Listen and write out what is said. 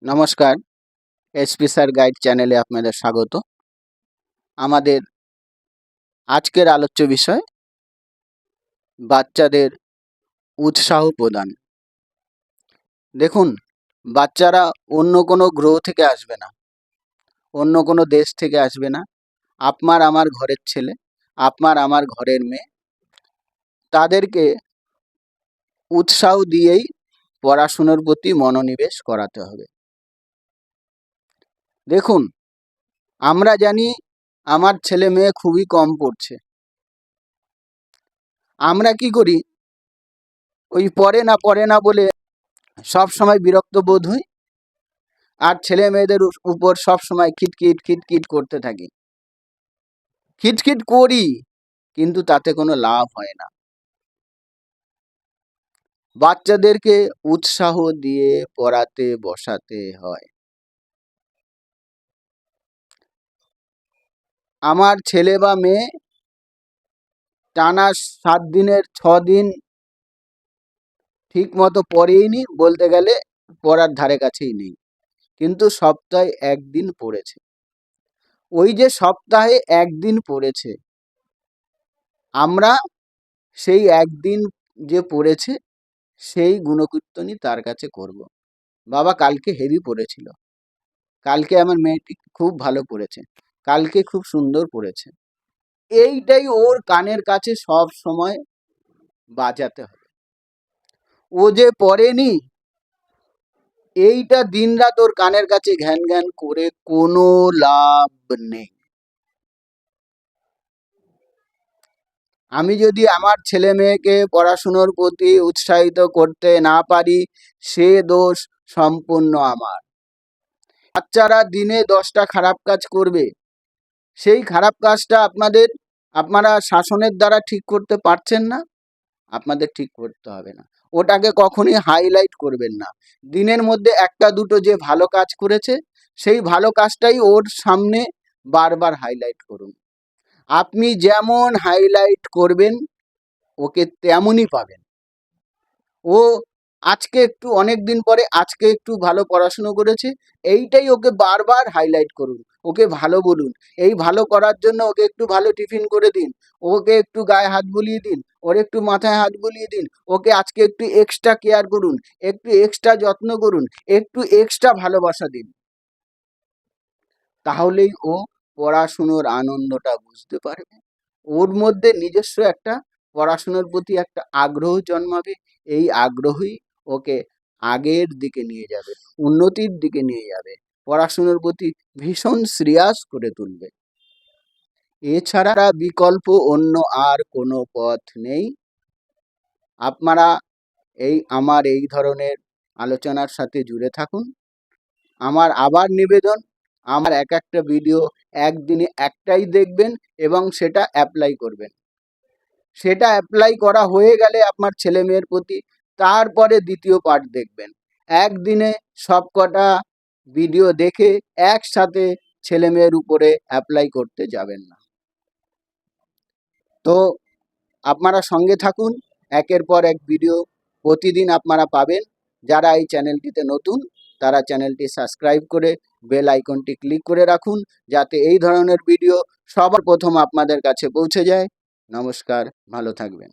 নমস্কার, SP sir guide চ্যানেলে আপনাদের স্বাগত। আমাদের আজকের আলোচ্য বিষয় বাচ্চাদের উৎসাহ প্রদান। দেখুন, বাচ্চারা অন্য কোনো গ্রহ থেকে আসবে না, অন্য কোনো দেশ থেকে আসবে না। আপনার আমার ঘরের ছেলে, আপনার আমার ঘরের মেয়ে। তাদেরকে উৎসাহ দিয়েই পড়াশুনোর প্রতি মনোনিবেশ করাতে হবে। দেখুন, আমরা জানি আমার ছেলে মেয়ে খুবই কম পড়ছে। আমরা কি করি? ওই পড়ে না বলে সব সময় বিরক্ত বোধ হই, আর ছেলে মেয়েদের উপর সব সময় খিটখিট খিটখিট করতে থাকি। খিটখিট করি, কিন্তু তাতে কোনো লাভ হয় না। বাচ্চাদেরকে উৎসাহ দিয়ে পড়াতে বসাতে হয়। আমার ছেলে বা মেয়ে টানা 7 দিনের 6 দিন ঠিক মতো পড়েইনি, বলতে গেলে পড়ার ধারে কাছেই নেই, কিন্তু সপ্তাহে একদিন পড়েছে। ওই যে সপ্তাহে একদিন পড়েছে, আমরা সেই একদিন যে পড়েছে সেই গুণকীর্তনই তার কাছে করব। বাবা, কালকে হেভি পড়েছিল, কালকে আমার মেয়েটি খুব ভালো পড়েছে, কালকে খুব সুন্দর পড়েছে। এইটাই ওর কানের কাছে সব সময় বাজাতে হবে। ও যে পড়েনি, এইটা দিনরাত ওর কানের কাছে ঘ্যান ঘ্যান করে কোনো লাভ নেই। আমি যদি আমার ছেলে মেয়েকে পড়াশুনোর প্রতি উৎসাহিত করতে না পারি, সে দোষ সম্পূর্ণ আমার। বাচ্চারা দিনে 10টা খারাপ কাজ করবে, সেই খারাপ কাজটা আপনারা শাসনের দ্বারা ঠিক করতে পারছেন না, আপনাদের ঠিক করতে হবে না। ওটাকে কখনই হাইলাইট করবেন না। দিনের মধ্যে একটা দুটো যে ভালো কাজ করেছে, সেই ভালো কাজটাই ওর সামনে বারবার হাইলাইট করুন। আপনি যেমন হাইলাইট করবেন, ওকে তেমনই পাবেন। ও আজকে একটু অনেক দিন পরে আজকে একটু ভালো পড়াশুনো করেছে, এইটাই ওকে বারবার হাইলাইট করুন, ওকে ভালো বলুন। এই ভালো করার জন্য ওকে একটু ভালো টিফিন করে দিন, ওকে একটু গায়ে হাত বুলিয়ে দিন, ওর একটু মাথায় হাত বুলিয়ে দিন, ওকে আজকে একটু এক্সট্রা কেয়ার করুন, একটু এক্সট্রা যত্ন করুন, একটু এক্সট্রা ভালোবাসা দিন। তাহলেই ও পড়াশুনোর আনন্দটা বুঝতে পারবে, ওর মধ্যে নিজস্ব একটা পড়াশুনোর প্রতি একটা আগ্রহ জন্মাবে। এই আগ্রহই ওকে আগের দিকে নিয়ে যাবে, উন্নতির দিকে নিয়ে যাবে, পড়াশুনোর প্রতি ভীষণ সিরিয়াস করে তুলবে। এছাড়া বিকল্প অন্য আর কোনো পথ নেই। আপনারা আমার এই ধরনের আলোচনার সাথে জুড়ে থাকুন। আমার আবার নিবেদন, আমার এক একটা ভিডিও একদিনে একটাই দেখবেন এবং সেটা অ্যাপ্লাই করবেন। সেটা অ্যাপ্লাই করা হয়ে গেলে আপনার ছেলে মেয়ের প্রতি, তারপরে দ্বিতীয় পার্ট দেখবেন। একদিনে সবকটা ভিডিও দেখে একসাথে ছেলে মেয়ের উপরে অ্যাপ্লাই করতে যাবেন না। তো আপনারা সঙ্গে থাকুন, একের পর এক ভিডিও প্রতিদিন আপনারা পাবেন। যারা এই চ্যানেলটিতে নতুন, তারা চ্যানেলটি সাবস্ক্রাইব করে বেল আইকনটি ক্লিক করে রাখুন, যাতে এই ধরনের ভিডিও সবার প্রথম আপনাদের কাছে পৌঁছে যায়। নমস্কার, ভালো থাকবেন।